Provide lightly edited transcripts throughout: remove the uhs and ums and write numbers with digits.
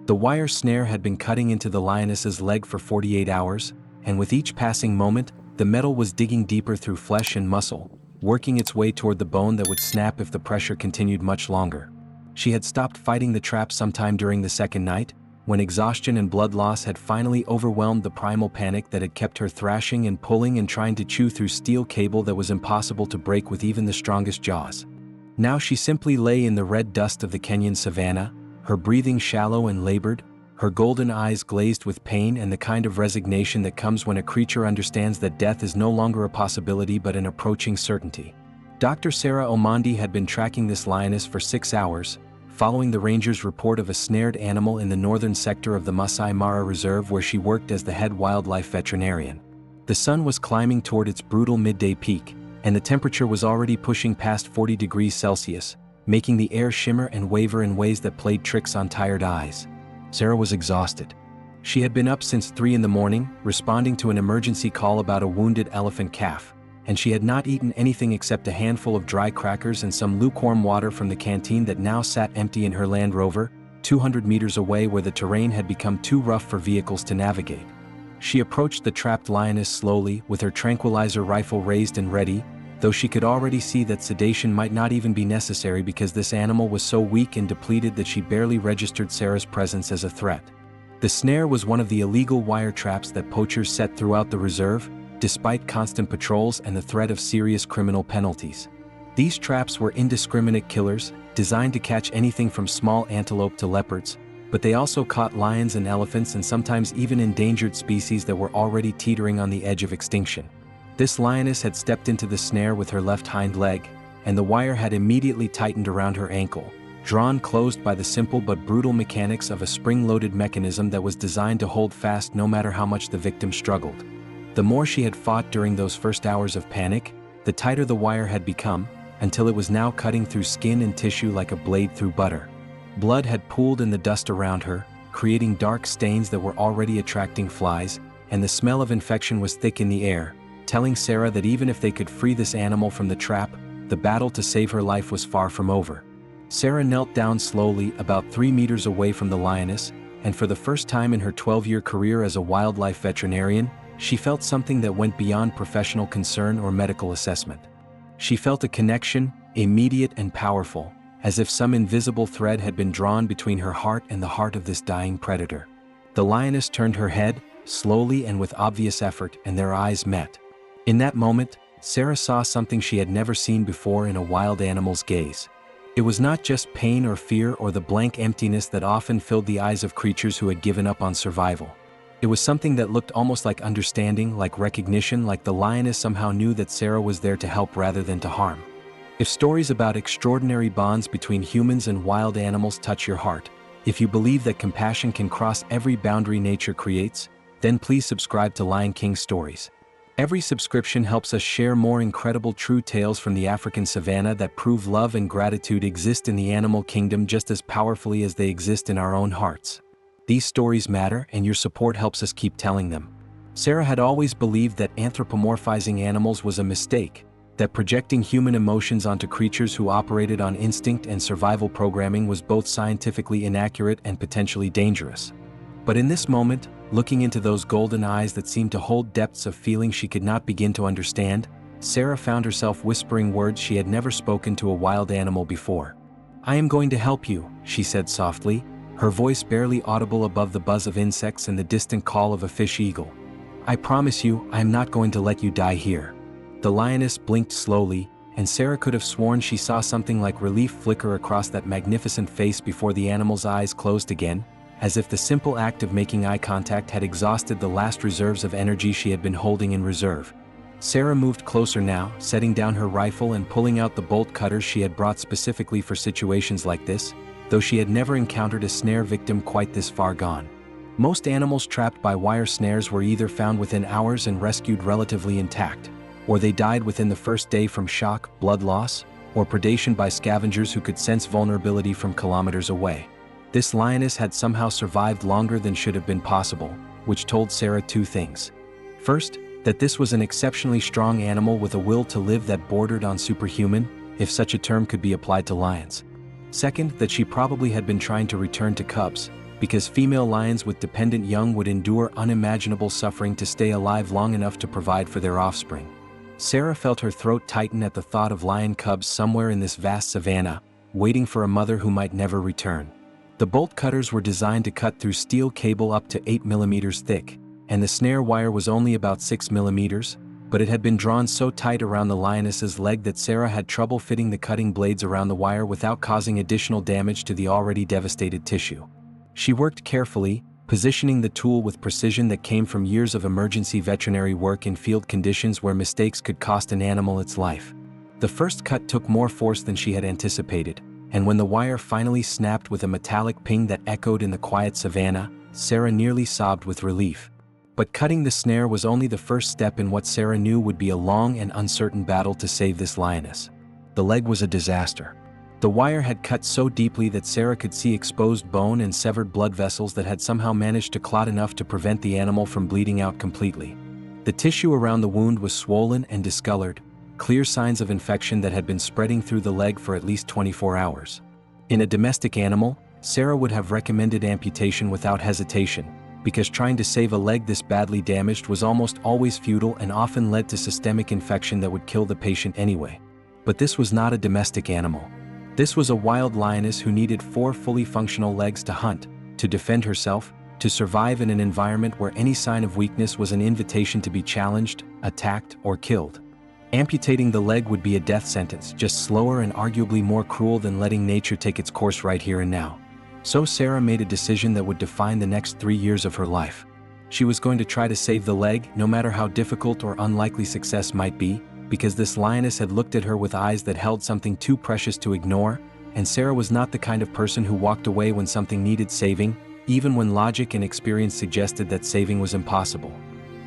The wire snare had been cutting into the lioness's leg for 48 hours, and with each passing moment, the metal was digging deeper through flesh and muscle, working its way toward the bone that would snap if the pressure continued much longer. She had stopped fighting the trap sometime during the second night, when exhaustion and blood loss had finally overwhelmed the primal panic that had kept her thrashing and pulling and trying to chew through steel cable that was impossible to break with even the strongest jaws. Now she simply lay in the red dust of the Kenyan savanna, her breathing shallow and labored, her golden eyes glazed with pain and the kind of resignation that comes when a creature understands that death is no longer a possibility but an approaching certainty. Dr. Sarah Omondi had been tracking this lioness for 6 hours, following the ranger's report of a snared animal in the northern sector of the Maasai Mara Reserve where she worked as the head wildlife veterinarian. The sun was climbing toward its brutal midday peak, and the temperature was already pushing past 40 degrees Celsius, making the air shimmer and waver in ways that played tricks on tired eyes. Sarah was exhausted. She had been up since 3 in the morning, responding to an emergency call about a wounded elephant calf, and she had not eaten anything except a handful of dry crackers and some lukewarm water from the canteen that now sat empty in her Land Rover, 200 meters away where the terrain had become too rough for vehicles to navigate. She approached the trapped lioness slowly, with her tranquilizer rifle raised and ready, though she could already see that sedation might not even be necessary because this animal was so weak and depleted that she barely registered Sarah's presence as a threat. The snare was one of the illegal wire traps that poachers set throughout the reserve, despite constant patrols and the threat of serious criminal penalties. These traps were indiscriminate killers, designed to catch anything from small antelope to leopards, but they also caught lions and elephants and sometimes even endangered species that were already teetering on the edge of extinction. This lioness had stepped into the snare with her left hind leg, and the wire had immediately tightened around her ankle, drawn closed by the simple but brutal mechanics of a spring-loaded mechanism that was designed to hold fast no matter how much the victim struggled. The more she had fought during those first hours of panic, the tighter the wire had become, until it was now cutting through skin and tissue like a blade through butter. Blood had pooled in the dust around her, creating dark stains that were already attracting flies, and the smell of infection was thick in the air, telling Sarah that even if they could free this animal from the trap, the battle to save her life was far from over. Sarah knelt down slowly about 3 meters away from the lioness, and for the first time in her 12-year career as a wildlife veterinarian, she felt something that went beyond professional concern or medical assessment. She felt a connection, immediate and powerful, as if some invisible thread had been drawn between her heart and the heart of this dying predator. The lioness turned her head, slowly and with obvious effort, and their eyes met. In that moment, Sarah saw something she had never seen before in a wild animal's gaze. It was not just pain or fear or the blank emptiness that often filled the eyes of creatures who had given up on survival. It was something that looked almost like understanding, like recognition, like the lioness somehow knew that Sarah was there to help rather than to harm. If stories about extraordinary bonds between humans and wild animals touch your heart, if you believe that compassion can cross every boundary nature creates, then please subscribe to Lion King Stories. Every subscription helps us share more incredible true tales from the African savanna that prove love and gratitude exist in the animal kingdom just as powerfully as they exist in our own hearts. These stories matter, and your support helps us keep telling them. Sarah had always believed that anthropomorphizing animals was a mistake, that projecting human emotions onto creatures who operated on instinct and survival programming was both scientifically inaccurate and potentially dangerous. But in this moment, looking into those golden eyes that seemed to hold depths of feeling she could not begin to understand, Sarah found herself whispering words she had never spoken to a wild animal before. "I am going to help you," she said softly, her voice barely audible above the buzz of insects and the distant call of a fish eagle. "I promise you, I am not going to let you die here." The lioness blinked slowly, and Sarah could have sworn she saw something like relief flicker across that magnificent face before the animal's eyes closed again, as if the simple act of making eye contact had exhausted the last reserves of energy she had been holding in reserve. Sarah moved closer now, setting down her rifle and pulling out the bolt cutters she had brought specifically for situations like this, though she had never encountered a snare victim quite this far gone. Most animals trapped by wire snares were either found within hours and rescued relatively intact, or they died within the first day from shock, blood loss, or predation by scavengers who could sense vulnerability from kilometers away. This lioness had somehow survived longer than should have been possible, which told Sarah two things. First, that this was an exceptionally strong animal with a will to live that bordered on superhuman, if such a term could be applied to lions. Second, that she probably had been trying to return to cubs, because female lions with dependent young would endure unimaginable suffering to stay alive long enough to provide for their offspring. Sarah felt her throat tighten at the thought of lion cubs somewhere in this vast savanna, waiting for a mother who might never return. The bolt cutters were designed to cut through steel cable up to 8 millimeters thick, and the snare wire was only about 6 millimeters, but it had been drawn so tight around the lioness's leg that Sarah had trouble fitting the cutting blades around the wire without causing additional damage to the already devastated tissue. She worked carefully, positioning the tool with precision that came from years of emergency veterinary work in field conditions where mistakes could cost an animal its life. The first cut took more force than she had anticipated, and when the wire finally snapped with a metallic ping that echoed in the quiet savanna, Sarah nearly sobbed with relief. But cutting the snare was only the first step in what Sarah knew would be a long and uncertain battle to save this lioness. The leg was a disaster. The wire had cut so deeply that Sarah could see exposed bone and severed blood vessels that had somehow managed to clot enough to prevent the animal from bleeding out completely. The tissue around the wound was swollen and discolored, clear signs of infection that had been spreading through the leg for at least 24 hours. In a domestic animal, Sarah would have recommended amputation without hesitation, because trying to save a leg this badly damaged was almost always futile and often led to systemic infection that would kill the patient anyway. But this was not a domestic animal. This was a wild lioness who needed 4 fully functional legs to hunt, to defend herself, to survive in an environment where any sign of weakness was an invitation to be challenged, attacked, or killed. Amputating the leg would be a death sentence, just slower and arguably more cruel than letting nature take its course right here and now. So Sarah made a decision that would define the next 3 years of her life. She was going to try to save the leg, no matter how difficult or unlikely success might be, because this lioness had looked at her with eyes that held something too precious to ignore, and Sarah was not the kind of person who walked away when something needed saving, even when logic and experience suggested that saving was impossible.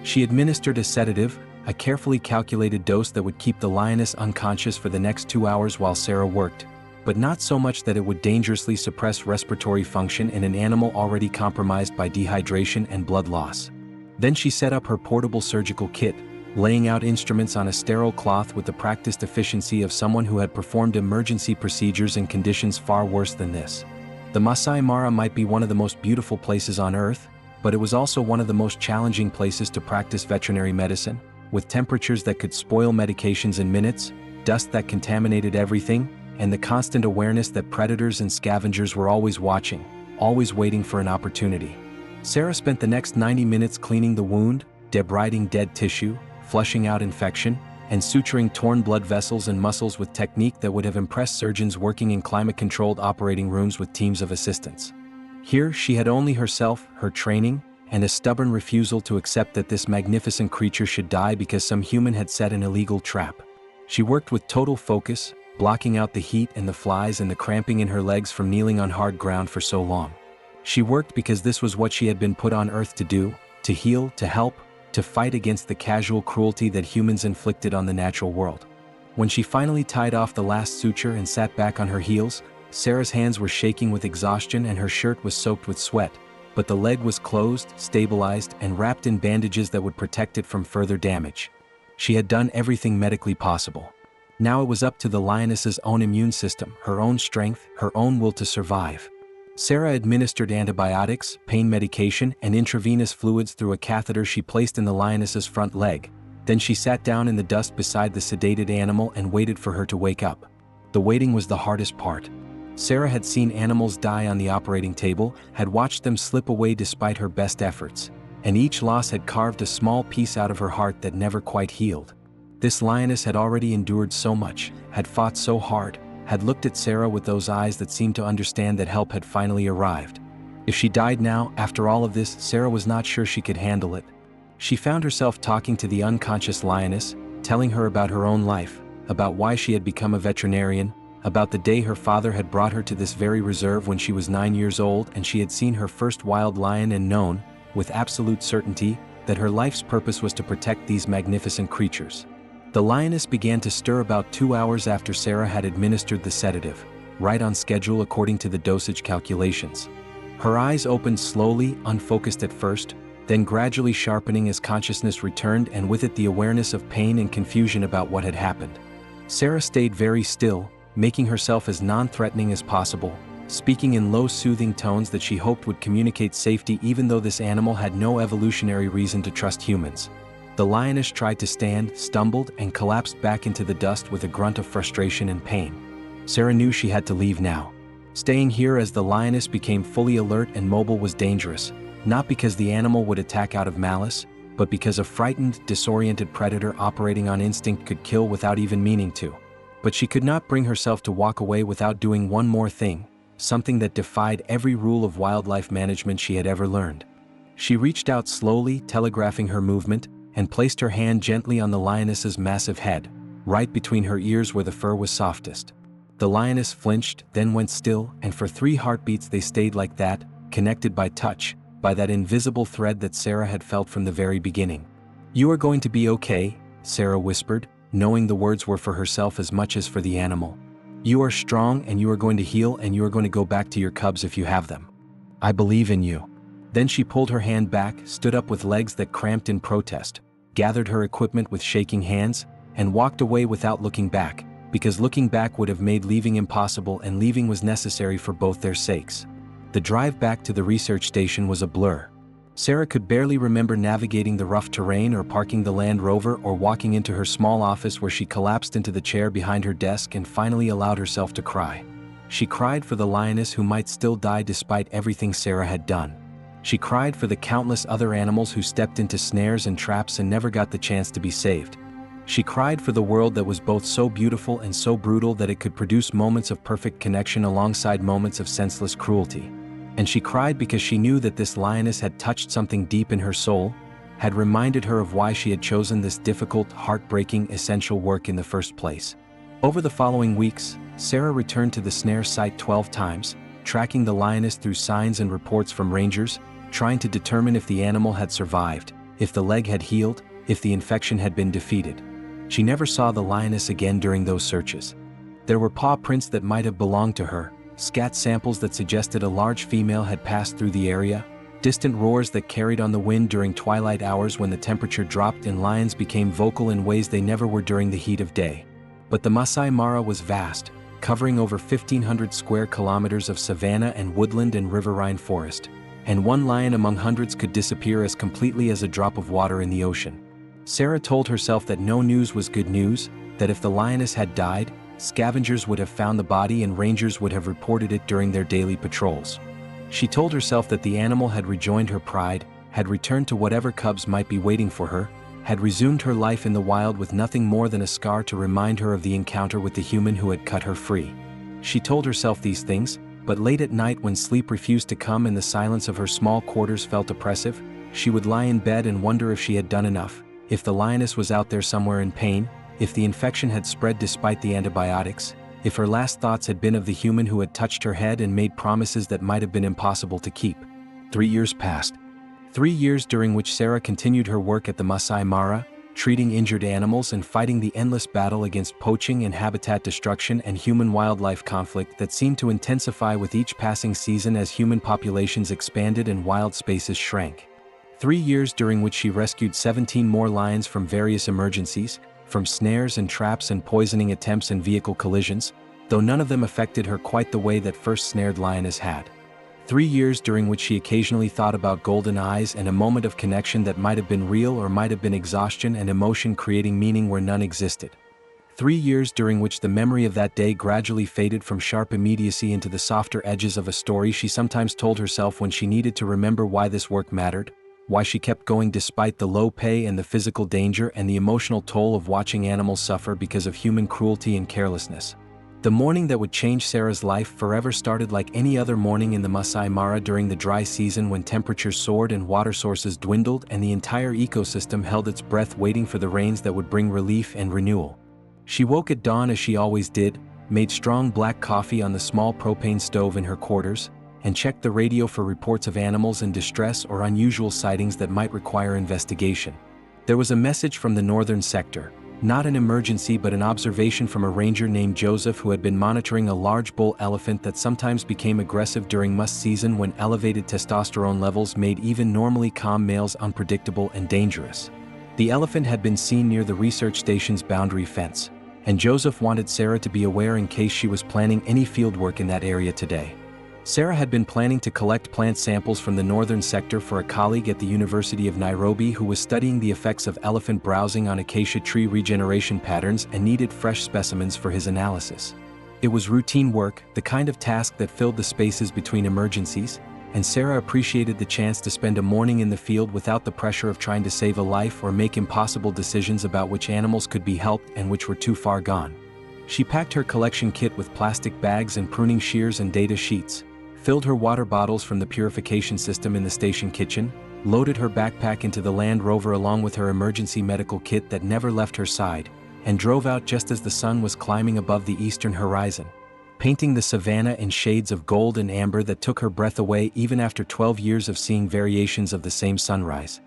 She administered a sedative, a carefully calculated dose that would keep the lioness unconscious for the next 2 hours while Sarah worked, but not so much that it would dangerously suppress respiratory function in an animal already compromised by dehydration and blood loss. Then she set up her portable surgical kit, laying out instruments on a sterile cloth with the practiced efficiency of someone who had performed emergency procedures in conditions far worse than this. The Maasai Mara might be one of the most beautiful places on Earth, but it was also one of the most challenging places to practice veterinary medicine, with temperatures that could spoil medications in minutes, dust that contaminated everything, and the constant awareness that predators and scavengers were always watching, always waiting for an opportunity. Sarah spent the next 90 minutes cleaning the wound, debriding dead tissue, flushing out infection, and suturing torn blood vessels and muscles with technique that would have impressed surgeons working in climate-controlled operating rooms with teams of assistants. Here, she had only herself, her training, and a stubborn refusal to accept that this magnificent creature should die because some human had set an illegal trap. She worked with total focus, blocking out the heat and the flies and the cramping in her legs from kneeling on hard ground for so long. She worked because this was what she had been put on Earth to do, to heal, to help, to fight against the casual cruelty that humans inflicted on the natural world. When she finally tied off the last suture and sat back on her heels, Sarah's hands were shaking with exhaustion and her shirt was soaked with sweat, but the leg was closed, stabilized, and wrapped in bandages that would protect it from further damage. She had done everything medically possible. Now it was up to the lioness's own immune system, her own strength, her own will to survive. Sarah administered antibiotics, pain medication, and intravenous fluids through a catheter she placed in the lioness's front leg. Then she sat down in the dust beside the sedated animal and waited for her to wake up. The waiting was the hardest part. Sarah had seen animals die on the operating table, had watched them slip away despite her best efforts, and each loss had carved a small piece out of her heart that never quite healed. This lioness had already endured so much, had fought so hard, had looked at Sarah with those eyes that seemed to understand that help had finally arrived. If she died now, after all of this, Sarah was not sure she could handle it. She found herself talking to the unconscious lioness, telling her about her own life, about why she had become a veterinarian, about the day her father had brought her to this very reserve when she was 9 years old and she had seen her first wild lion and known, with absolute certainty, that her life's purpose was to protect these magnificent creatures. The lioness began to stir about 2 hours after Sarah had administered the sedative, right on schedule according to the dosage calculations. Her eyes opened slowly, unfocused at first, then gradually sharpening as consciousness returned and with it the awareness of pain and confusion about what had happened. Sarah stayed very still, making herself as non-threatening as possible, speaking in low soothing tones that she hoped would communicate safety even though this animal had no evolutionary reason to trust humans. The lioness tried to stand, stumbled, and collapsed back into the dust with a grunt of frustration and pain. Sarah knew she had to leave now. Staying here as the lioness became fully alert and mobile was dangerous, not because the animal would attack out of malice, but because a frightened, disoriented predator operating on instinct could kill without even meaning to. But she could not bring herself to walk away without doing one more thing, something that defied every rule of wildlife management she had ever learned. She reached out slowly, telegraphing her movement, and placed her hand gently on the lioness's massive head, right between her ears where the fur was softest. The lioness flinched, then went still, and for 3 heartbeats they stayed like that, connected by touch, by that invisible thread that Sarah had felt from the very beginning. "You are going to be okay," Sarah whispered, knowing the words were for herself as much as for the animal. "You are strong and you are going to heal and you are going to go back to your cubs if you have them. I believe in you." Then she pulled her hand back, stood up with legs that cramped in protest, gathered her equipment with shaking hands, and walked away without looking back, because looking back would have made leaving impossible and leaving was necessary for both their sakes. The drive back to the research station was a blur. Sarah could barely remember navigating the rough terrain or parking the Land Rover or walking into her small office where she collapsed into the chair behind her desk and finally allowed herself to cry. She cried for the lioness who might still die despite everything Sarah had done. She cried for the countless other animals who stepped into snares and traps and never got the chance to be saved. She cried for the world that was both so beautiful and so brutal that it could produce moments of perfect connection alongside moments of senseless cruelty. And she cried because she knew that this lioness had touched something deep in her soul, had reminded her of why she had chosen this difficult, heartbreaking, essential work in the first place. Over the following weeks, Sarah returned to the snare site 12 times, tracking the lioness through signs and reports from rangers, trying to determine if the animal had survived, if the leg had healed, if the infection had been defeated. She never saw the lioness again during those searches. There were paw prints that might have belonged to her, scat samples that suggested a large female had passed through the area, distant roars that carried on the wind during twilight hours when the temperature dropped and lions became vocal in ways they never were during the heat of day. But the Maasai Mara was vast, covering over 1,500 square kilometers of savanna and woodland and riverine forest, and one lion among hundreds could disappear as completely as a drop of water in the ocean. Sarah told herself that no news was good news, that if the lioness had died, scavengers would have found the body and rangers would have reported it during their daily patrols. She told herself that the animal had rejoined her pride, had returned to whatever cubs might be waiting for her, had resumed her life in the wild with nothing more than a scar to remind her of the encounter with the human who had cut her free. She told herself these things, but late at night when sleep refused to come and the silence of her small quarters felt oppressive, she would lie in bed and wonder if she had done enough, if the lioness was out there somewhere in pain, if the infection had spread despite the antibiotics, if her last thoughts had been of the human who had touched her head and made promises that might have been impossible to keep. 3 years passed. 3 years during which Sarah continued her work at the Maasai Mara, treating injured animals and fighting the endless battle against poaching and habitat destruction and human-wildlife conflict that seemed to intensify with each passing season as human populations expanded and wild spaces shrank. 3 years during which she rescued 17 more lions from various emergencies, from snares and traps and poisoning attempts and vehicle collisions, though none of them affected her quite the way that first snared lioness had. 3 years during which she occasionally thought about golden eyes and a moment of connection that might have been real or might have been exhaustion and emotion creating meaning where none existed. 3 years during which the memory of that day gradually faded from sharp immediacy into the softer edges of a story she sometimes told herself when she needed to remember why this work mattered, why she kept going despite the low pay and the physical danger and the emotional toll of watching animals suffer because of human cruelty and carelessness. The morning that would change Sarah's life forever started like any other morning in the Maasai Mara during the dry season when temperatures soared and water sources dwindled and the entire ecosystem held its breath waiting for the rains that would bring relief and renewal. She woke at dawn as she always did, made strong black coffee on the small propane stove in her quarters, and checked the radio for reports of animals in distress or unusual sightings that might require investigation. There was a message from the northern sector, not an emergency but an observation from a ranger named Joseph who had been monitoring a large bull elephant that sometimes became aggressive during must season when elevated testosterone levels made even normally calm males unpredictable and dangerous. The elephant had been seen near the research station's boundary fence, and Joseph wanted Sarah to be aware in case she was planning any fieldwork in that area today. Sarah had been planning to collect plant samples from the northern sector for a colleague at the University of Nairobi who was studying the effects of elephant browsing on acacia tree regeneration patterns and needed fresh specimens for his analysis. It was routine work, the kind of task that filled the spaces between emergencies, and Sarah appreciated the chance to spend a morning in the field without the pressure of trying to save a life or make impossible decisions about which animals could be helped and which were too far gone. She packed her collection kit with plastic bags and pruning shears and data sheets, filled her water bottles from the purification system in the station kitchen, loaded her backpack into the Land Rover along with her emergency medical kit that never left her side, and drove out just as the sun was climbing above the eastern horizon, painting the savanna in shades of gold and amber that took her breath away even after 12 years of seeing variations of the same sunrise.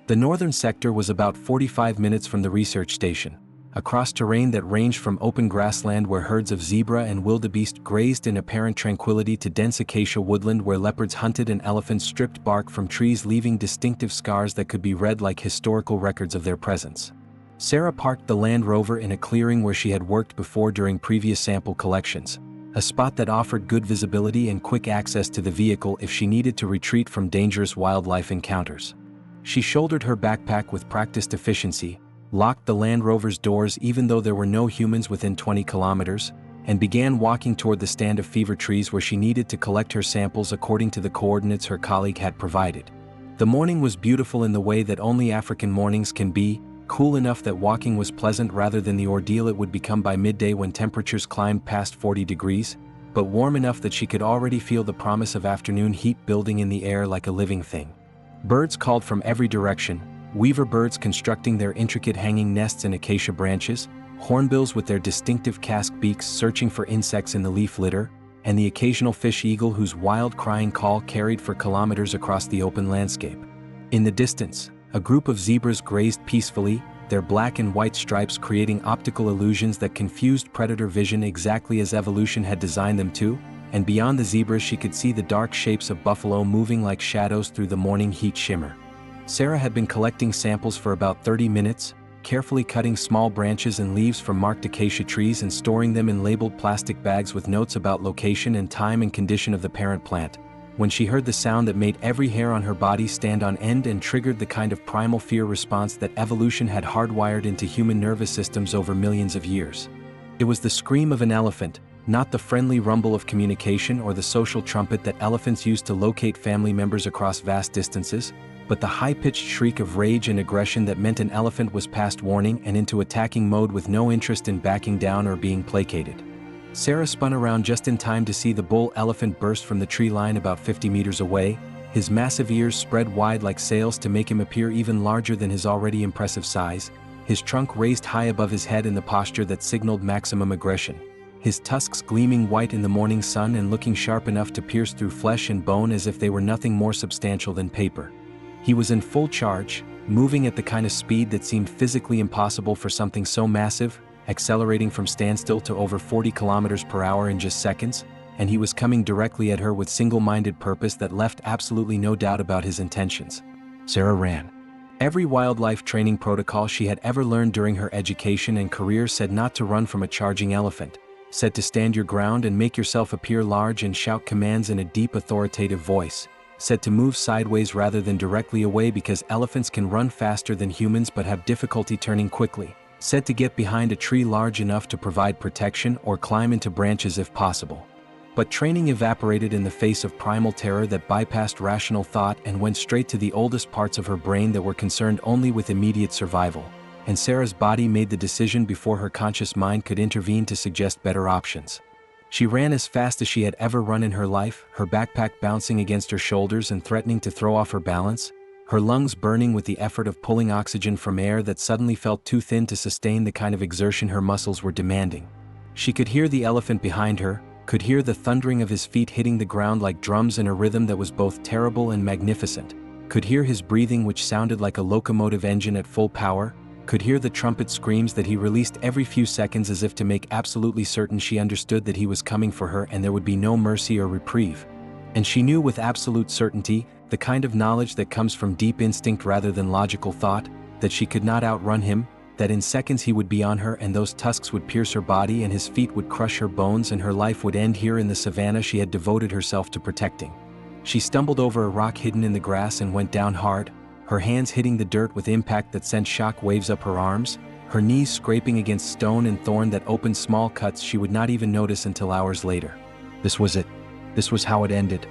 The northern sector was about 45 minutes from the research station, across terrain that ranged from open grassland where herds of zebra and wildebeest grazed in apparent tranquility to dense acacia woodland where leopards hunted and elephants stripped bark from trees leaving distinctive scars that could be read like historical records of their presence. Sarah parked the Land Rover in a clearing where she had worked before during previous sample collections, a spot that offered good visibility and quick access to the vehicle if she needed to retreat from dangerous wildlife encounters. She shouldered her backpack with practiced efficiency, locked the Land Rover's doors even though there were no humans within 20 kilometers, and began walking toward the stand of fever trees where she needed to collect her samples according to the coordinates her colleague had provided. The morning was beautiful in the way that only African mornings can be, cool enough that walking was pleasant rather than the ordeal it would become by midday when temperatures climbed past 40 degrees, but warm enough that she could already feel the promise of afternoon heat building in the air like a living thing. Birds called from every direction, weaver birds constructing their intricate hanging nests in acacia branches, hornbills with their distinctive casque beaks searching for insects in the leaf litter, and the occasional fish eagle whose wild crying call carried for kilometers across the open landscape. In the distance, a group of zebras grazed peacefully, their black and white stripes creating optical illusions that confused predator vision exactly as evolution had designed them to, and beyond the zebras she could see the dark shapes of buffalo moving like shadows through the morning heat shimmer. Sarah had been collecting samples for about 30 minutes, carefully cutting small branches and leaves from marked acacia trees and storing them in labeled plastic bags with notes about location and time and condition of the parent plant, when she heard the sound that made every hair on her body stand on end and triggered the kind of primal fear response that evolution had hardwired into human nervous systems over millions of years. It was the scream of an elephant, not the friendly rumble of communication or the social trumpet that elephants use to locate family members across vast distances, but the high-pitched shriek of rage and aggression that meant an elephant was past warning and into attacking mode with no interest in backing down or being placated. Sarah spun around just in time to see the bull elephant burst from the tree line about 50 meters away, his massive ears spread wide like sails to make him appear even larger than his already impressive size, his trunk raised high above his head in the posture that signaled maximum aggression, his tusks gleaming white in the morning sun and looking sharp enough to pierce through flesh and bone as if they were nothing more substantial than paper. He was in full charge, moving at the kind of speed that seemed physically impossible for something so massive, accelerating from standstill to over 40 kilometers per hour in just seconds, and he was coming directly at her with single-minded purpose that left absolutely no doubt about his intentions. Sarah ran. Every wildlife training protocol she had ever learned during her education and career said not to run from a charging elephant, said to stand your ground and make yourself appear large and shout commands in a deep authoritative voice, said to move sideways rather than directly away because elephants can run faster than humans but have difficulty turning quickly, said to get behind a tree large enough to provide protection or climb into branches if possible. But training evaporated in the face of primal terror that bypassed rational thought and went straight to the oldest parts of her brain that were concerned only with immediate survival, and Sarah's body made the decision before her conscious mind could intervene to suggest better options. She ran as fast as she had ever run in her life, her backpack bouncing against her shoulders and threatening to throw off her balance, her lungs burning with the effort of pulling oxygen from air that suddenly felt too thin to sustain the kind of exertion her muscles were demanding. She could hear the elephant behind her, could hear the thundering of his feet hitting the ground like drums in a rhythm that was both terrible and magnificent, could hear his breathing which sounded like a locomotive engine at full power, could hear the trumpet screams that he released every few seconds as if to make absolutely certain she understood that he was coming for her and there would be no mercy or reprieve. And she knew with absolute certainty, the kind of knowledge that comes from deep instinct rather than logical thought, that she could not outrun him, that in seconds he would be on her and those tusks would pierce her body and his feet would crush her bones and her life would end here in the savanna she had devoted herself to protecting. She stumbled over a rock hidden in the grass and went down hard, her hands hitting the dirt with impact that sent shock waves up her arms, her knees scraping against stone and thorn that opened small cuts she would not even notice until hours later. This was it. This was how it ended.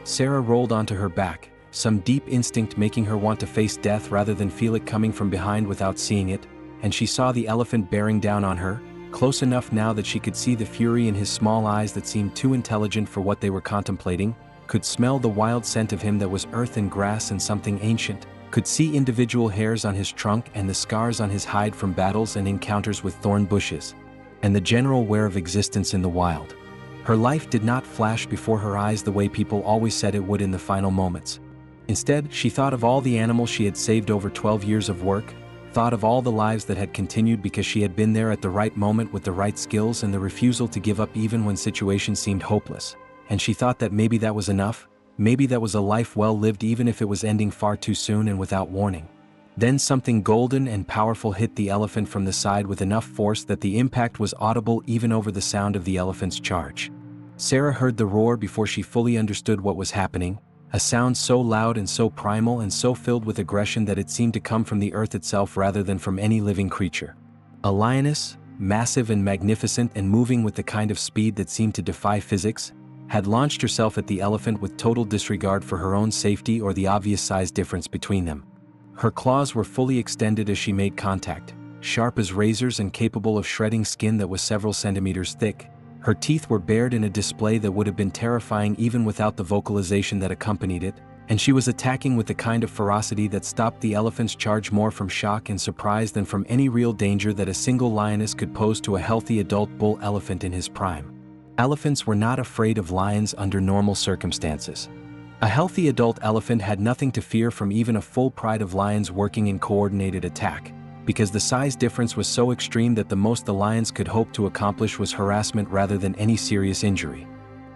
Sarah rolled onto her back, some deep instinct making her want to face death rather than feel it coming from behind without seeing it, and she saw the elephant bearing down on her, close enough now that she could see the fury in his small eyes that seemed too intelligent for what they were contemplating, could smell the wild scent of him that was earth and grass and something ancient, could see individual hairs on his trunk and the scars on his hide from battles and encounters with thorn bushes, and the general wear of existence in the wild. Her life did not flash before her eyes the way people always said it would in the final moments. Instead, she thought of all the animals she had saved over 12 years of work, thought of all the lives that had continued because she had been there at the right moment with the right skills and the refusal to give up even when situations seemed hopeless. And she thought that maybe that was enough, maybe that was a life well lived even if it was ending far too soon and without warning. Then something golden and powerful hit the elephant from the side with enough force that the impact was audible even over the sound of the elephant's charge. Sarah heard the roar before she fully understood what was happening, a sound so loud and so primal and so filled with aggression that it seemed to come from the earth itself rather than from any living creature. A lioness, massive and magnificent and moving with the kind of speed that seemed to defy physics, had launched herself at the elephant with total disregard for her own safety or the obvious size difference between them. Her claws were fully extended as she made contact, sharp as razors and capable of shredding skin that was several centimeters thick. Her teeth were bared in a display that would have been terrifying even without the vocalization that accompanied it, and she was attacking with the kind of ferocity that stopped the elephant's charge more from shock and surprise than from any real danger that a single lioness could pose to a healthy adult bull elephant in his prime. Elephants were not afraid of lions under normal circumstances. A healthy adult elephant had nothing to fear from even a full pride of lions working in coordinated attack, because the size difference was so extreme that the most the lions could hope to accomplish was harassment rather than any serious injury.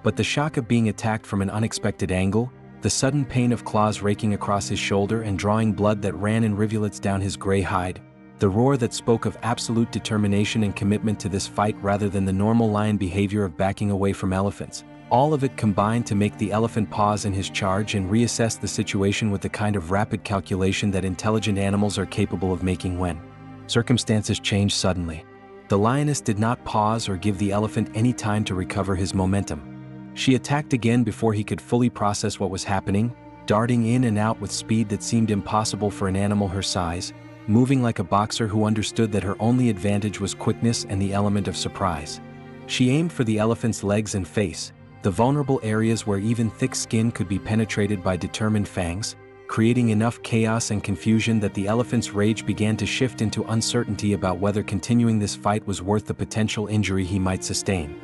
But the shock of being attacked from an unexpected angle, the sudden pain of claws raking across his shoulder and drawing blood that ran in rivulets down his gray hide, the roar that spoke of absolute determination and commitment to this fight rather than the normal lion behavior of backing away from elephants, all of it combined to make the elephant pause in his charge and reassess the situation with the kind of rapid calculation that intelligent animals are capable of making when circumstances change suddenly. The lioness did not pause or give the elephant any time to recover his momentum. She attacked again before he could fully process what was happening, darting in and out with speed that seemed impossible for an animal her size, moving like a boxer who understood that her only advantage was quickness and the element of surprise. She aimed for the elephant's legs and face, the vulnerable areas where even thick skin could be penetrated by determined fangs, creating enough chaos and confusion that the elephant's rage began to shift into uncertainty about whether continuing this fight was worth the potential injury he might sustain.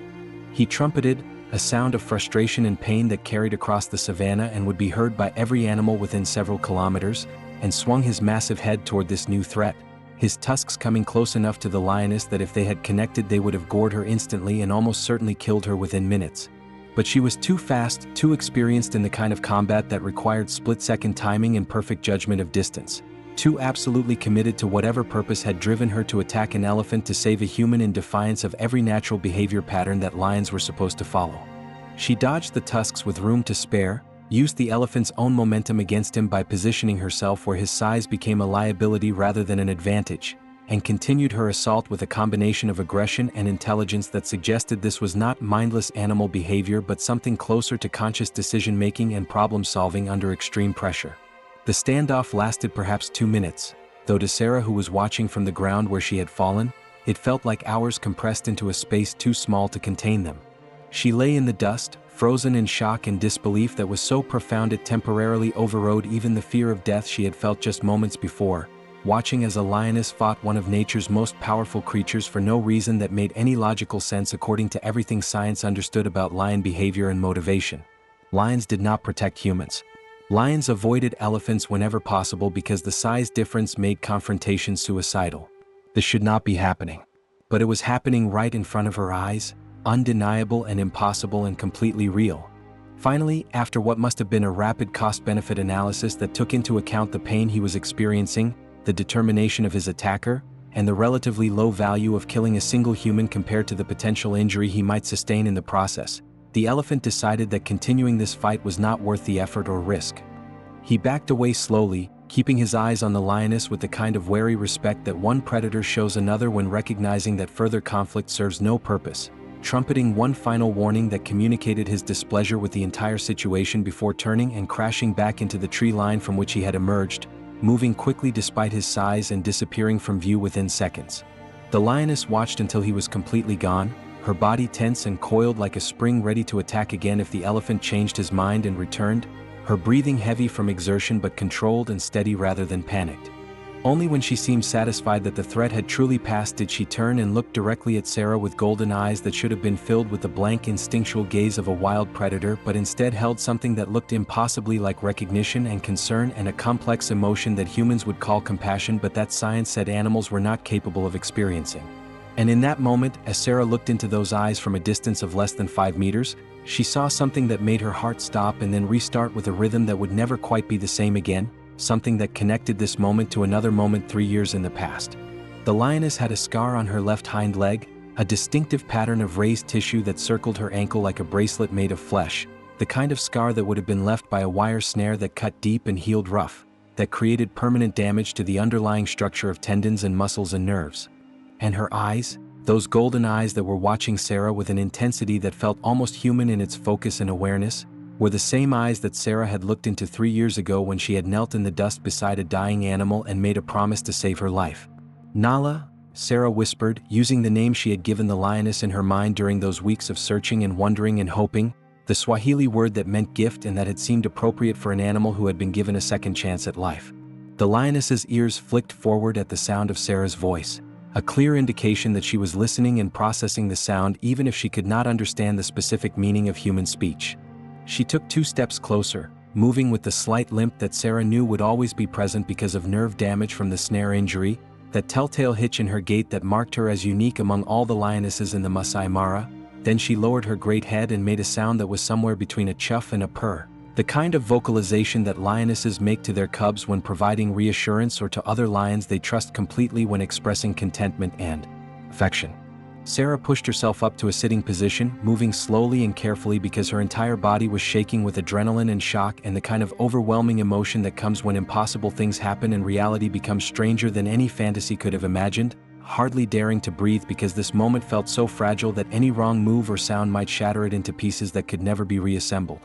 He trumpeted, a sound of frustration and pain that carried across the savanna and would be heard by every animal within several kilometers, and swung his massive head toward this new threat, his tusks coming close enough to the lioness that if they had connected they would have gored her instantly and almost certainly killed her within minutes. But she was too fast, too experienced in the kind of combat that required split-second timing and perfect judgment of distance, too absolutely committed to whatever purpose had driven her to attack an elephant to save a human in defiance of every natural behavior pattern that lions were supposed to follow. She dodged the tusks with room to spare, used the elephant's own momentum against him by positioning herself where his size became a liability rather than an advantage, and continued her assault with a combination of aggression and intelligence that suggested this was not mindless animal behavior but something closer to conscious decision-making and problem-solving under extreme pressure. The standoff lasted perhaps 2 minutes, though to Sarah, who was watching from the ground where she had fallen, it felt like hours compressed into a space too small to contain them. She lay in the dust, frozen in shock and disbelief that was so profound it temporarily overrode even the fear of death she had felt just moments before, watching as a lioness fought one of nature's most powerful creatures for no reason that made any logical sense according to everything science understood about lion behavior and motivation. Lions did not protect humans. Lions avoided elephants whenever possible because the size difference made confrontation suicidal. This should not be happening. But it was happening right in front of her eyes, undeniable and impossible and completely real. Finally, after what must have been a rapid cost-benefit analysis that took into account the pain he was experiencing, the determination of his attacker, and the relatively low value of killing a single human compared to the potential injury he might sustain in the process, the elephant decided that continuing this fight was not worth the effort or risk. He backed away slowly, keeping his eyes on the lioness with the kind of wary respect that one predator shows another when recognizing that further conflict serves no purpose, trumpeting one final warning that communicated his displeasure with the entire situation before turning and crashing back into the tree line from which he had emerged, moving quickly despite his size and disappearing from view within seconds. The lioness watched until he was completely gone, her body tense and coiled like a spring ready to attack again if the elephant changed his mind and returned, her breathing heavy from exertion but controlled and steady rather than panicked. Only when she seemed satisfied that the threat had truly passed did she turn and look directly at Sarah with golden eyes that should have been filled with the blank instinctual gaze of a wild predator but instead held something that looked impossibly like recognition and concern and a complex emotion that humans would call compassion but that science said animals were not capable of experiencing. And in that moment, as Sarah looked into those eyes from a distance of less than 5 meters, she saw something that made her heart stop and then restart with a rhythm that would never quite be the same again, something that connected this moment to another moment 3 years in the past. The lioness had a scar on her left hind leg, a distinctive pattern of raised tissue that circled her ankle like a bracelet made of flesh, the kind of scar that would have been left by a wire snare that cut deep and healed rough, that created permanent damage to the underlying structure of tendons and muscles and nerves. And her eyes, those golden eyes that were watching Sarah with an intensity that felt almost human in its focus and awareness, were the same eyes that Sarah had looked into 3 years ago when she had knelt in the dust beside a dying animal and made a promise to save her life. Nala, Sarah whispered, using the name she had given the lioness in her mind during those weeks of searching and wondering and hoping, the Swahili word that meant gift and that had seemed appropriate for an animal who had been given a second chance at life. The lioness's ears flicked forward at the sound of Sarah's voice, a clear indication that she was listening and processing the sound even if she could not understand the specific meaning of human speech. She took 2 steps closer, moving with the slight limp that Sarah knew would always be present because of nerve damage from the snare injury, that telltale hitch in her gait that marked her as unique among all the lionesses in the Maasai Mara. Then she lowered her great head and made a sound that was somewhere between a chuff and a purr, the kind of vocalization that lionesses make to their cubs when providing reassurance or to other lions they trust completely when expressing contentment and affection. Sarah pushed herself up to a sitting position, moving slowly and carefully because her entire body was shaking with adrenaline and shock and the kind of overwhelming emotion that comes when impossible things happen and reality becomes stranger than any fantasy could have imagined, hardly daring to breathe because this moment felt so fragile that any wrong move or sound might shatter it into pieces that could never be reassembled.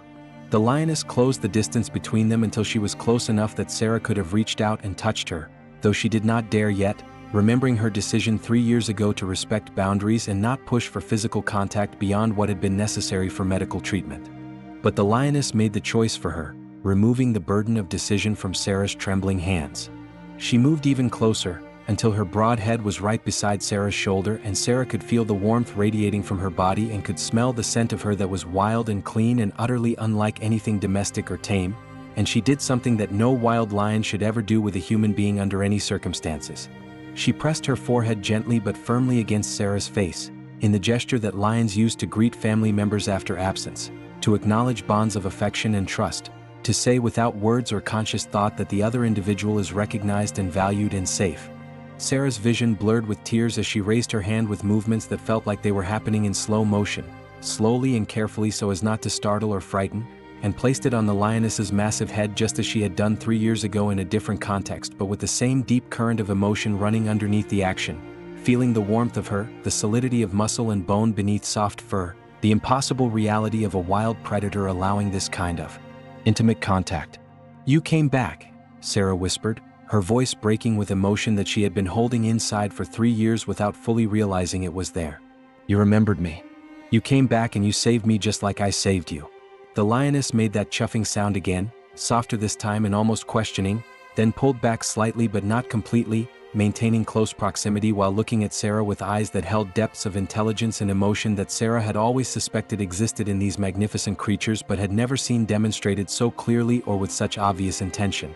The lioness closed the distance between them until she was close enough that Sarah could have reached out and touched her, though she did not dare yet, remembering her decision 3 years ago to respect boundaries and not push for physical contact beyond what had been necessary for medical treatment. But the lioness made the choice for her, removing the burden of decision from Sarah's trembling hands. She moved even closer, until her broad head was right beside Sarah's shoulder and Sarah could feel the warmth radiating from her body and could smell the scent of her that was wild and clean and utterly unlike anything domestic or tame, and she did something that no wild lion should ever do with a human being under any circumstances. She pressed her forehead gently but firmly against Sarah's face, in the gesture that lions use to greet family members after absence, to acknowledge bonds of affection and trust, to say without words or conscious thought that the other individual is recognized and valued and safe. Sarah's vision blurred with tears as she raised her hand with movements that felt like they were happening in slow motion, slowly and carefully so as not to startle or frighten, and placed it on the lioness's massive head just as she had done 3 years ago in a different context but with the same deep current of emotion running underneath the action, feeling the warmth of her, the solidity of muscle and bone beneath soft fur, the impossible reality of a wild predator allowing this kind of intimate contact. "You came back," Sarah whispered, her voice breaking with emotion that she had been holding inside for 3 years without fully realizing it was there. "You remembered me. You came back and you saved me just like I saved you." The lioness made that chuffing sound again, softer this time and almost questioning, then pulled back slightly but not completely, maintaining close proximity while looking at Sarah with eyes that held depths of intelligence and emotion that Sarah had always suspected existed in these magnificent creatures but had never seen demonstrated so clearly or with such obvious intention.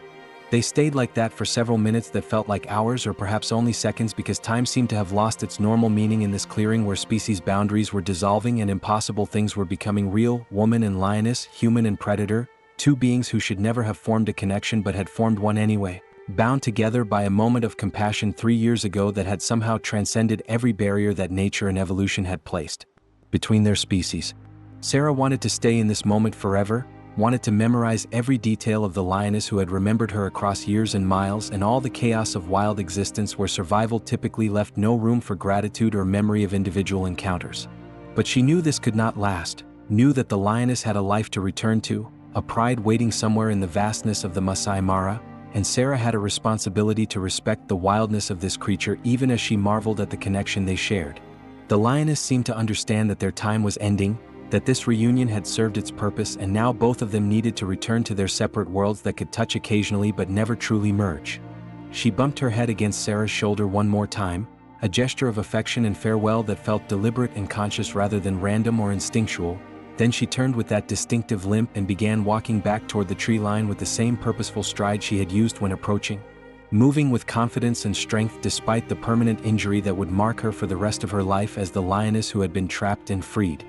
They stayed like that for several minutes that felt like hours or perhaps only seconds because time seemed to have lost its normal meaning in this clearing where species boundaries were dissolving and impossible things were becoming real, woman and lioness, human and predator, 2 beings who should never have formed a connection but had formed one anyway. bound together by a moment of compassion 3 years ago that had somehow transcended every barrier that nature and evolution had placed between their species. Sarah wanted to stay in this moment forever, wanted to memorize every detail of the lioness who had remembered her across years and miles and all the chaos of wild existence where survival typically left no room for gratitude or memory of individual encounters. But she knew this could not last, knew that the lioness had a life to return to, a pride waiting somewhere in the vastness of the Maasai Mara, and Sarah had a responsibility to respect the wildness of this creature even as she marveled at the connection they shared. The lioness seemed to understand that their time was ending, that this reunion had served its purpose, and now both of them needed to return to their separate worlds that could touch occasionally but never truly merge. She bumped her head against Sarah's shoulder one more time, a gesture of affection and farewell that felt deliberate and conscious rather than random or instinctual. Then she turned with that distinctive limp and began walking back toward the tree line with the same purposeful stride she had used when approaching, moving with confidence and strength despite the permanent injury that would mark her for the rest of her life as the lioness who had been trapped and freed.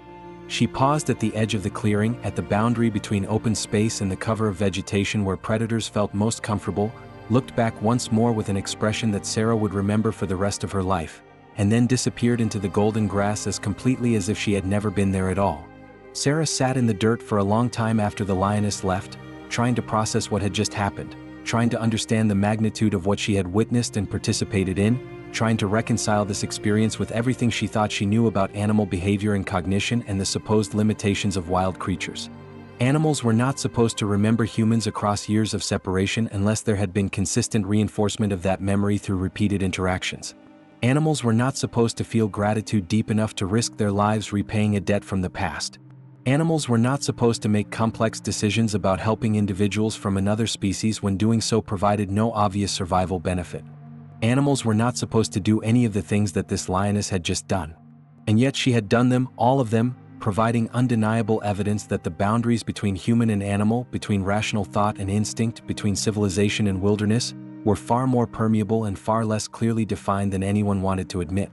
She paused at the edge of the clearing, at the boundary between open space and the cover of vegetation where predators felt most comfortable, looked back once more with an expression that Sarah would remember for the rest of her life, and then disappeared into the golden grass as completely as if she had never been there at all. Sarah sat in the dirt for a long time after the lioness left, trying to process what had just happened, trying to understand the magnitude of what she had witnessed and participated in, trying to reconcile this experience with everything she thought she knew about animal behavior and cognition and the supposed limitations of wild creatures. Animals were not supposed to remember humans across years of separation unless there had been consistent reinforcement of that memory through repeated interactions. Animals were not supposed to feel gratitude deep enough to risk their lives repaying a debt from the past. Animals were not supposed to make complex decisions about helping individuals from another species when doing so provided no obvious survival benefit. Animals were not supposed to do any of the things that this lioness had just done. And yet she had done them, all of them, providing undeniable evidence that the boundaries between human and animal, between rational thought and instinct, between civilization and wilderness, were far more permeable and far less clearly defined than anyone wanted to admit.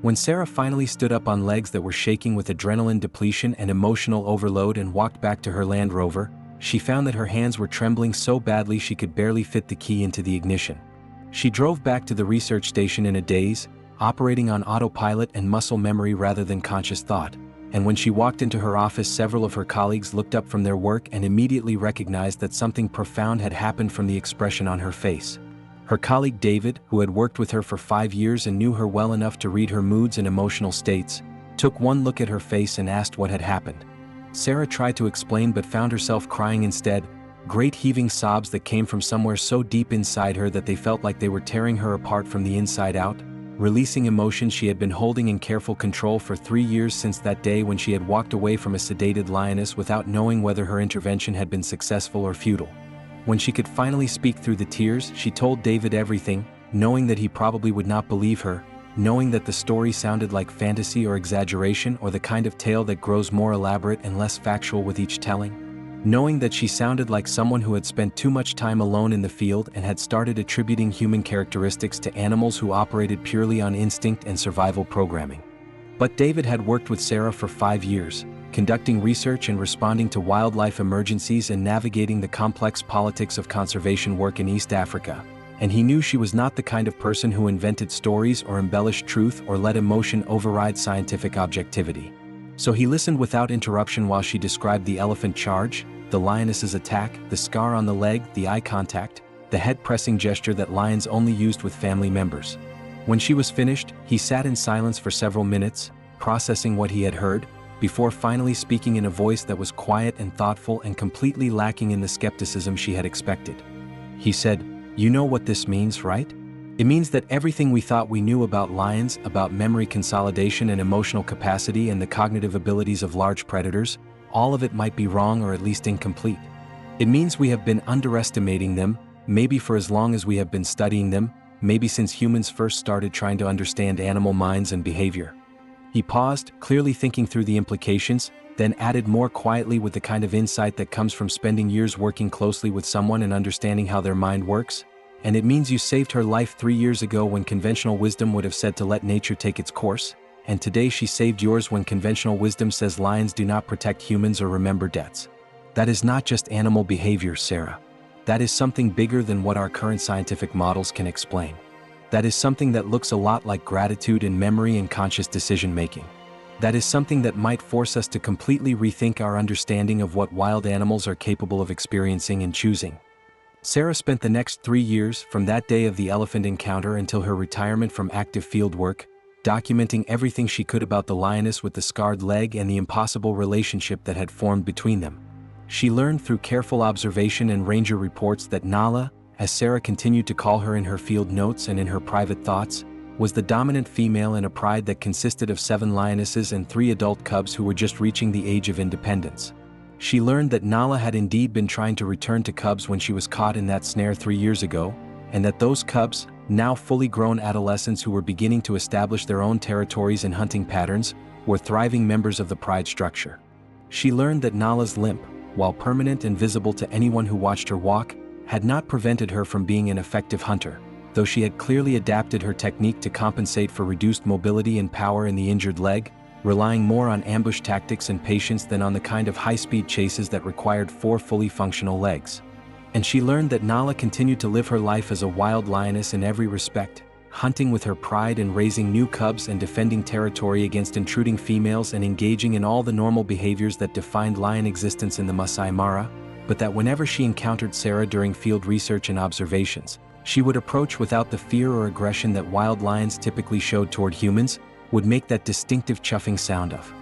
When Sarah finally stood up on legs that were shaking with adrenaline depletion and emotional overload and walked back to her Land Rover, she found that her hands were trembling so badly she could barely fit the key into the ignition. She drove back to the research station in a daze, operating on autopilot and muscle memory rather than conscious thought, and when she walked into her office several of her colleagues looked up from their work and immediately recognized that something profound had happened from the expression on her face. Her colleague David, who had worked with her for 5 years and knew her well enough to read her moods and emotional states, took one look at her face and asked what had happened. Sarah tried to explain but found herself crying instead, great heaving sobs that came from somewhere so deep inside her that they felt like they were tearing her apart from the inside out, releasing emotions she had been holding in careful control for 3 years since that day when she had walked away from a sedated lioness without knowing whether her intervention had been successful or futile. When she could finally speak through the tears, she told David everything, knowing that he probably would not believe her, knowing that the story sounded like fantasy or exaggeration or the kind of tale that grows more elaborate and less factual with each telling. Knowing that she sounded like someone who had spent too much time alone in the field and had started attributing human characteristics to animals who operated purely on instinct and survival programming. But David had worked with Sarah for 5 years, conducting research and responding to wildlife emergencies and navigating the complex politics of conservation work in East Africa, and he knew she was not the kind of person who invented stories or embellished truth or let emotion override scientific objectivity. So he listened without interruption while she described the elephant charge, the lioness's attack, the scar on the leg, the eye contact, the head-pressing gesture that lions only used with family members. When she was finished, he sat in silence for several minutes, processing what he had heard, before finally speaking in a voice that was quiet and thoughtful and completely lacking in the skepticism she had expected. He said, "You know what this means, right? It means that everything we thought we knew about lions, about memory consolidation and emotional capacity and the cognitive abilities of large predators, all of it might be wrong or at least incomplete. It means we have been underestimating them, maybe for as long as we have been studying them, maybe since humans first started trying to understand animal minds and behavior." He paused, clearly thinking through the implications, then added more quietly with the kind of insight that comes from spending years working closely with someone and understanding how their mind works. "And it means you saved her life 3 years ago when conventional wisdom would have said to let nature take its course, and today she saved yours when conventional wisdom says lions do not protect humans or remember debts. That is not just animal behavior, Sarah. That is something bigger than what our current scientific models can explain. That is something that looks a lot like gratitude and memory and conscious decision-making. That is something that might force us to completely rethink our understanding of what wild animals are capable of experiencing and choosing. Sarah spent the next 3 years, from that day of the elephant encounter until her retirement from active field work, documenting everything she could about the lioness with the scarred leg and the impossible relationship that had formed between them. She learned through careful observation and ranger reports that Nala, as Sarah continued to call her in her field notes and in her private thoughts, was the dominant female in a pride that consisted of 7 lionesses and 3 adult cubs who were just reaching the age of independence. She learned that Nala had indeed been trying to return to cubs when she was caught in that snare 3 years ago, and that those cubs, now fully grown adolescents who were beginning to establish their own territories and hunting patterns, were thriving members of the pride structure. She learned that Nala's limp, while permanent and visible to anyone who watched her walk, had not prevented her from being an effective hunter, though she had clearly adapted her technique to compensate for reduced mobility and power in the injured leg, relying more on ambush tactics and patience than on the kind of high-speed chases that required 4 fully functional legs. And she learned that Nala continued to live her life as a wild lioness in every respect, hunting with her pride and raising new cubs and defending territory against intruding females and engaging in all the normal behaviors that defined lion existence in the Maasai Mara, but that whenever she encountered Sarah during field research and observations, she would approach without the fear or aggression that wild lions typically showed toward humans, would make that distinctive chuffing sound of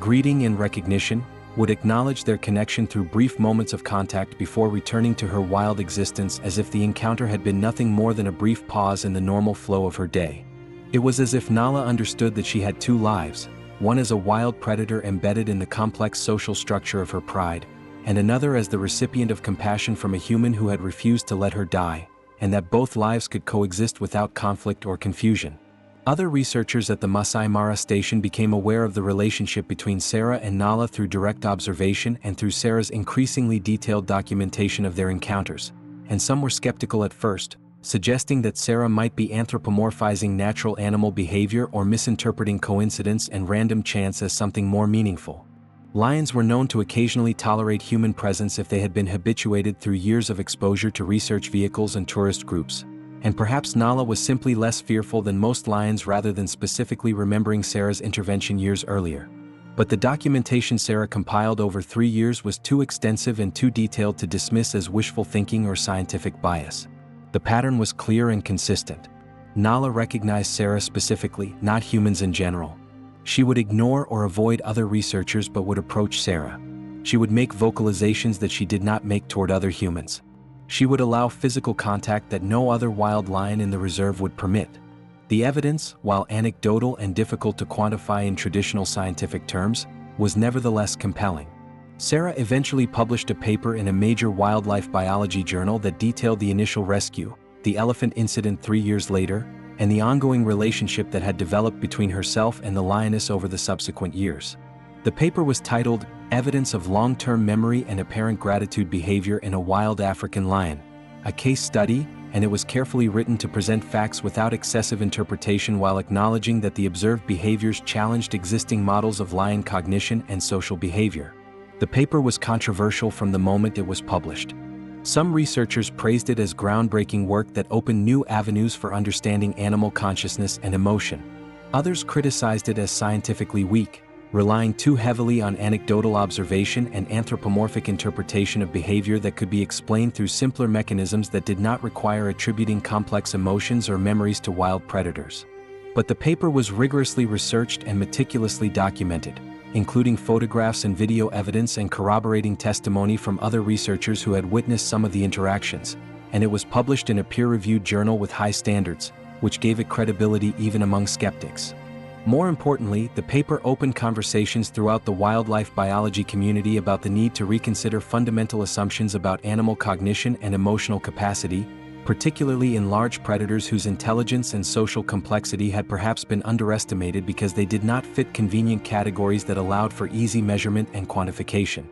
greeting and recognition, would acknowledge their connection through brief moments of contact before returning to her wild existence as if the encounter had been nothing more than a brief pause in the normal flow of her day. It was as if Nala understood that she had 2 lives, one as a wild predator embedded in the complex social structure of her pride, and another as the recipient of compassion from a human who had refused to let her die, and that both lives could coexist without conflict or confusion. Other researchers at the Maasai Mara station became aware of the relationship between Sarah and Nala through direct observation and through Sarah's increasingly detailed documentation of their encounters, and some were skeptical at first, suggesting that Sarah might be anthropomorphizing natural animal behavior or misinterpreting coincidence and random chance as something more meaningful. Lions were known to occasionally tolerate human presence if they had been habituated through years of exposure to research vehicles and tourist groups. And perhaps Nala was simply less fearful than most lions rather than specifically remembering Sarah's intervention years earlier. But the documentation Sarah compiled over 3 years was too extensive and too detailed to dismiss as wishful thinking or scientific bias. The pattern was clear and consistent. Nala recognized Sarah specifically, not humans in general. She would ignore or avoid other researchers but would approach Sarah. She would make vocalizations that she did not make toward other humans. She would allow physical contact that no other wild lion in the reserve would permit. The evidence, while anecdotal and difficult to quantify in traditional scientific terms, was nevertheless compelling. Sarah eventually published a paper in a major wildlife biology journal that detailed the initial rescue, the elephant incident 3 years later, and the ongoing relationship that had developed between herself and the lioness over the subsequent years. The paper was titled, "Evidence of Long-Term Memory and Apparent Gratitude Behavior in a Wild African Lion," a case study, and it was carefully written to present facts without excessive interpretation while acknowledging that the observed behaviors challenged existing models of lion cognition and social behavior. The paper was controversial from the moment it was published. Some researchers praised it as groundbreaking work that opened new avenues for understanding animal consciousness and emotion. Others criticized it as scientifically weak, relying too heavily on anecdotal observation and anthropomorphic interpretation of behavior that could be explained through simpler mechanisms that did not require attributing complex emotions or memories to wild predators. But the paper was rigorously researched and meticulously documented, including photographs and video evidence and corroborating testimony from other researchers who had witnessed some of the interactions, and it was published in a peer-reviewed journal with high standards, which gave it credibility even among skeptics. More importantly, the paper opened conversations throughout the wildlife biology community about the need to reconsider fundamental assumptions about animal cognition and emotional capacity, particularly in large predators whose intelligence and social complexity had perhaps been underestimated because they did not fit convenient categories that allowed for easy measurement and quantification.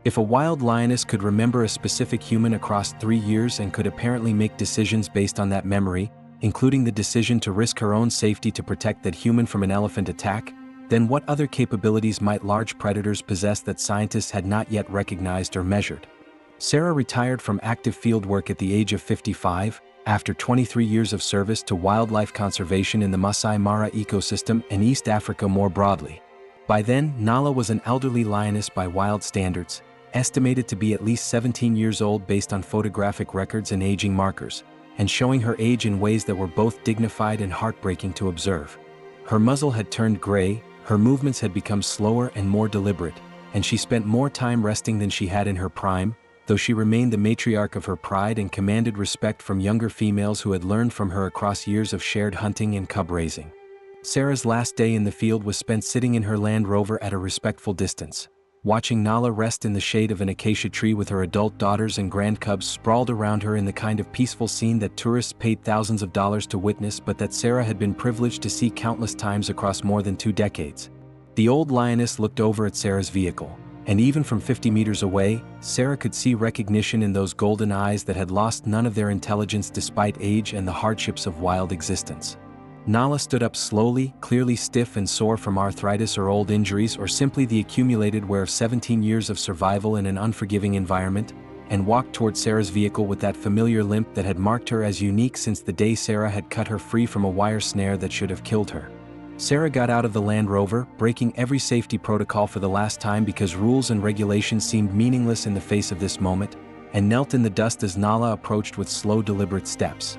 If a wild lioness could remember a specific human across 3 years and could apparently make decisions based on that memory, including the decision to risk her own safety to protect that human from an elephant attack, then what other capabilities might large predators possess that scientists had not yet recognized or measured? Sarah retired from active fieldwork at the age of 55, after 23 years of service to wildlife conservation in the Maasai Mara ecosystem and East Africa more broadly. By then, Nala was an elderly lioness by wild standards, estimated to be at least 17 years old based on photographic records and aging markers, and showing her age in ways that were both dignified and heartbreaking to observe. Her muzzle had turned gray, her movements had become slower and more deliberate, and she spent more time resting than she had in her prime, though she remained the matriarch of her pride and commanded respect from younger females who had learned from her across years of shared hunting and cub raising. Sarah's last day in the field was spent sitting in her Land Rover at a respectful distance, watching Nala rest in the shade of an acacia tree with her adult daughters and grand cubs sprawled around her in the kind of peaceful scene that tourists paid thousands of dollars to witness but that Sarah had been privileged to see countless times across more than 2 decades. The old lioness looked over at Sarah's vehicle, and even from 50 meters away, Sarah could see recognition in those golden eyes that had lost none of their intelligence despite age and the hardships of wild existence. Nala stood up slowly, clearly stiff and sore from arthritis or old injuries or simply the accumulated wear of 17 years of survival in an unforgiving environment, and walked toward Sarah's vehicle with that familiar limp that had marked her as unique since the day Sarah had cut her free from a wire snare that should have killed her. Sarah got out of the Land Rover, breaking every safety protocol for the last time because rules and regulations seemed meaningless in the face of this moment, and knelt in the dust as Nala approached with slow, deliberate steps.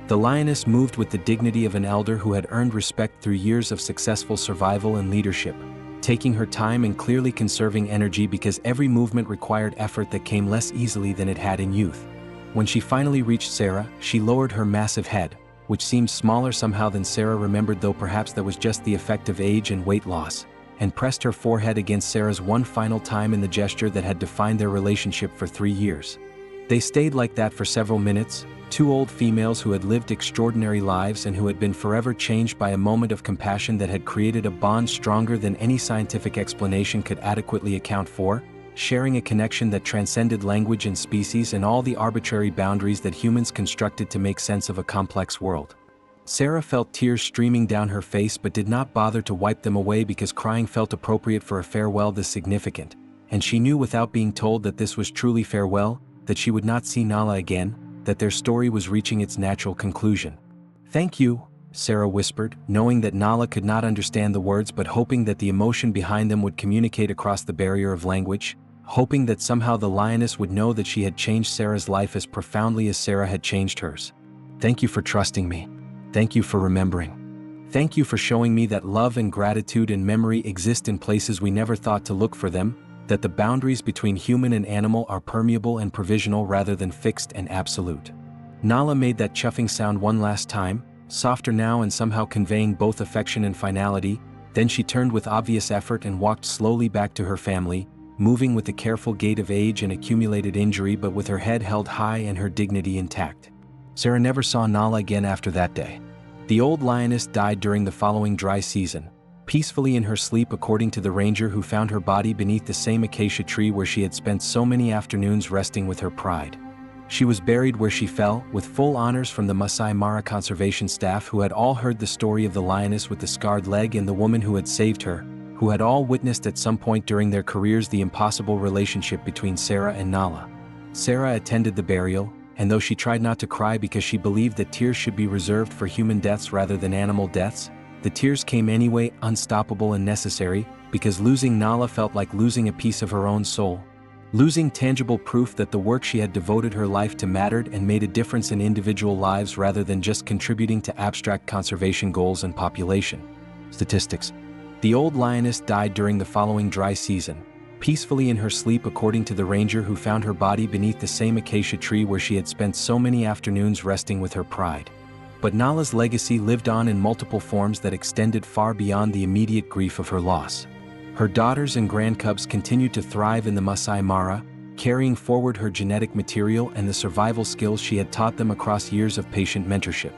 The lioness moved with the dignity of an elder who had earned respect through years of successful survival and leadership, taking her time and clearly conserving energy because every movement required effort that came less easily than it had in youth. When she finally reached Sarah, she lowered her massive head, which seemed smaller somehow than Sarah remembered, though perhaps that was just the effect of age and weight loss, and pressed her forehead against Sarah's one final time in the gesture that had defined their relationship for 3 years. They stayed like that for several minutes, 2 old females who had lived extraordinary lives and who had been forever changed by a moment of compassion that had created a bond stronger than any scientific explanation could adequately account for, sharing a connection that transcended language and species and all the arbitrary boundaries that humans constructed to make sense of a complex world. Sarah felt tears streaming down her face but did not bother to wipe them away because crying felt appropriate for a farewell this significant, and she knew without being told that this was truly farewell, that she would not see Nala again, that their story was reaching its natural conclusion. "Thank you," Sarah whispered, knowing that Nala could not understand the words but hoping that the emotion behind them would communicate across the barrier of language, hoping that somehow the lioness would know that she had changed Sarah's life as profoundly as Sarah had changed hers. "Thank you for trusting me. Thank you for remembering. Thank you for showing me that love and gratitude and memory exist in places we never thought to look for them, that the boundaries between human and animal are permeable and provisional rather than fixed and absolute." Nala made that chuffing sound one last time, softer now and somehow conveying both affection and finality, then she turned with obvious effort and walked slowly back to her family, moving with the careful gait of age and accumulated injury but with her head held high and her dignity intact. Sarah never saw Nala again after that day. The old lioness died during the following dry season, peacefully in her sleep according to the ranger who found her body beneath the same acacia tree where she had spent so many afternoons resting with her pride. She was buried where she fell, with full honors from the Maasai Mara conservation staff who had all heard the story of the lioness with the scarred leg and the woman who had saved her, who had all witnessed at some point during their careers the impossible relationship between Sarah and Nala. Sarah attended the burial, and though she tried not to cry because she believed that tears should be reserved for human deaths rather than animal deaths, the tears came anyway, unstoppable and necessary, because losing Nala felt like losing a piece of her own soul. Losing tangible proof that the work she had devoted her life to mattered and made a difference in individual lives rather than just contributing to abstract conservation goals and population statistics. The old lioness died during the following dry season, peacefully in her sleep according to the ranger who found her body beneath the same acacia tree where she had spent so many afternoons resting with her pride. But Nala's legacy lived on in multiple forms that extended far beyond the immediate grief of her loss. Her daughters and grandcubs continued to thrive in the Maasai Mara, carrying forward her genetic material and the survival skills she had taught them across years of patient mentorship.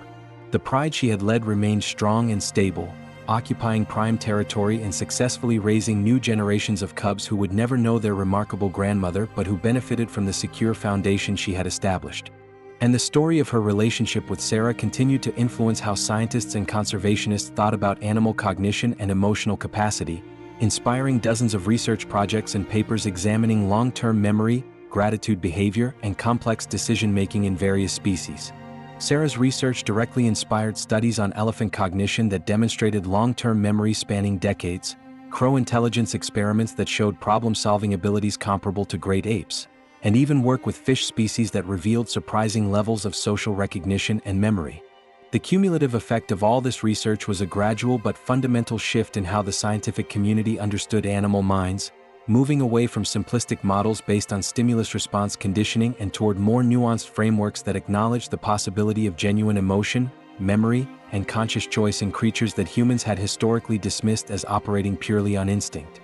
The pride she had led remained strong and stable, occupying prime territory and successfully raising new generations of cubs who would never know their remarkable grandmother but who benefited from the secure foundation she had established. And the story of her relationship with Sarah continued to influence how scientists and conservationists thought about animal cognition and emotional capacity, inspiring dozens of research projects and papers examining long-term memory, gratitude behavior and complex decision-making in various species. Sarah's research directly inspired studies on elephant cognition that demonstrated long-term memory spanning decades, crow intelligence experiments that showed problem-solving abilities comparable to great apes, and even work with fish species that revealed surprising levels of social recognition and memory. The cumulative effect of all this research was a gradual but fundamental shift in how the scientific community understood animal minds, moving away from simplistic models based on stimulus-response conditioning and toward more nuanced frameworks that acknowledge the possibility of genuine emotion, memory, and conscious choice in creatures that humans had historically dismissed as operating purely on instinct.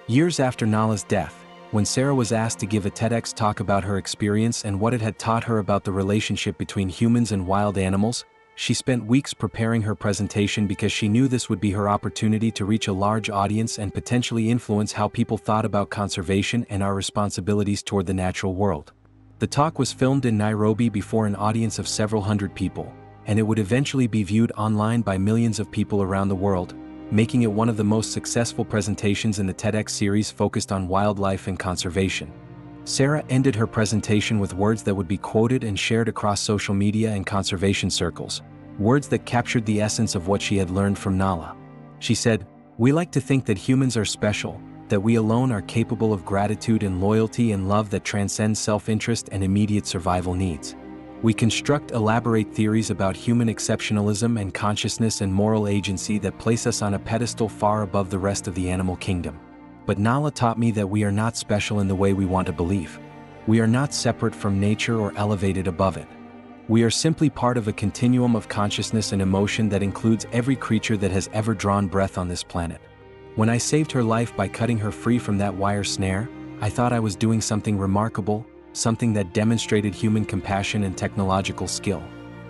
Years after Nala's death, when Sarah was asked to give a TEDx talk about her experience and what it had taught her about the relationship between humans and wild animals, she spent weeks preparing her presentation because she knew this would be her opportunity to reach a large audience and potentially influence how people thought about conservation and our responsibilities toward the natural world. The talk was filmed in Nairobi before an audience of several hundred people, and it would eventually be viewed online by millions of people around the world, making it one of the most successful presentations in the TEDx series focused on wildlife and conservation. Sarah ended her presentation with words that would be quoted and shared across social media and conservation circles, words that captured the essence of what she had learned from Nala. She said, "We like to think that humans are special, that we alone are capable of gratitude and loyalty and love that transcends self-interest and immediate survival needs. We construct elaborate theories about human exceptionalism and consciousness and moral agency that place us on a pedestal far above the rest of the animal kingdom. But Nala taught me that we are not special in the way we want to believe. We are not separate from nature or elevated above it. We are simply part of a continuum of consciousness and emotion that includes every creature that has ever drawn breath on this planet. When I saved her life by cutting her free from that wire snare, I thought I was doing something remarkable, something that demonstrated human compassion and technological skill.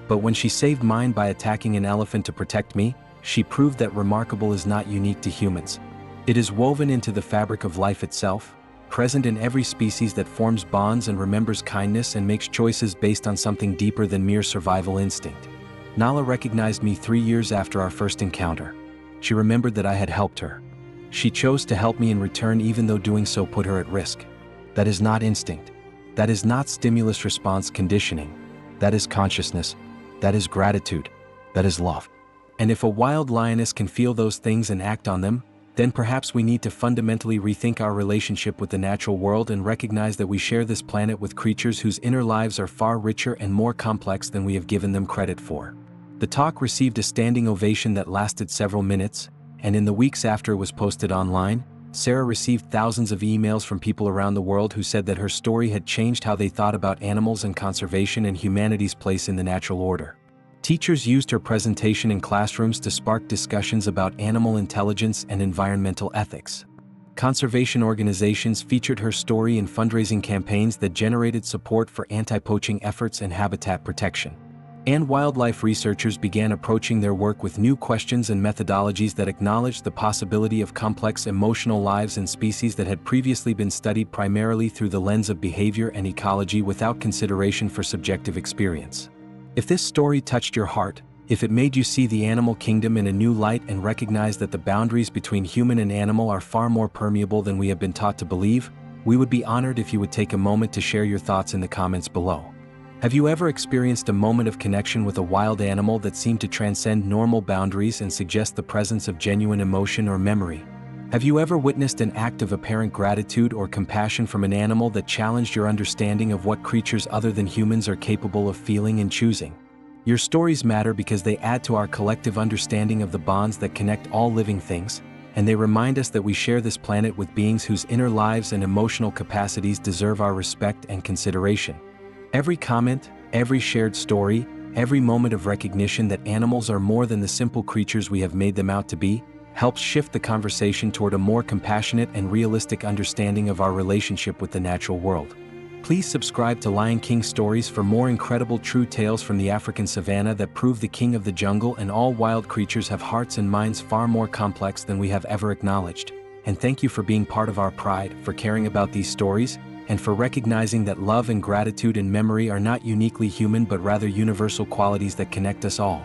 But when she saved mine by attacking an elephant to protect me, she proved that remarkable is not unique to humans. It is woven into the fabric of life itself, present in every species that forms bonds and remembers kindness and makes choices based on something deeper than mere survival instinct. Nala recognized me 3 years after our first encounter. She remembered that I had helped her. She chose to help me in return even though doing so put her at risk. That is not instinct. That is not stimulus response conditioning. That is consciousness. That is gratitude. That is love. And if a wild lioness can feel those things and act on them, then perhaps we need to fundamentally rethink our relationship with the natural world and recognize that we share this planet with creatures whose inner lives are far richer and more complex than we have given them credit for. The talk received a standing ovation that lasted several minutes, and in the weeks after it was posted online, Sarah received thousands of emails from people around the world who said that her story had changed how they thought about animals and conservation and humanity's place in the natural order. Teachers used her presentation in classrooms to spark discussions about animal intelligence and environmental ethics. Conservation organizations featured her story in fundraising campaigns that generated support for anti-poaching efforts and habitat protection. And wildlife researchers began approaching their work with new questions and methodologies that acknowledged the possibility of complex emotional lives in species that had previously been studied primarily through the lens of behavior and ecology without consideration for subjective experience. If this story touched your heart, if it made you see the animal kingdom in a new light and recognize that the boundaries between human and animal are far more permeable than we have been taught to believe, we would be honored if you would take a moment to share your thoughts in the comments below. Have you ever experienced a moment of connection with a wild animal that seemed to transcend normal boundaries and suggest the presence of genuine emotion or memory? Have you ever witnessed an act of apparent gratitude or compassion from an animal that challenged your understanding of what creatures other than humans are capable of feeling and choosing? Your stories matter because they add to our collective understanding of the bonds that connect all living things, and they remind us that we share this planet with beings whose inner lives and emotional capacities deserve our respect and consideration. Every comment, every shared story, every moment of recognition that animals are more than the simple creatures we have made them out to be, helps shift the conversation toward a more compassionate and realistic understanding of our relationship with the natural world. Please subscribe to Lion King Stories for more incredible true tales from the African savanna that prove the king of the jungle and all wild creatures have hearts and minds far more complex than we have ever acknowledged. And thank you for being part of our pride, for caring about these stories, and for recognizing that love and gratitude and memory are not uniquely human but rather universal qualities that connect us all.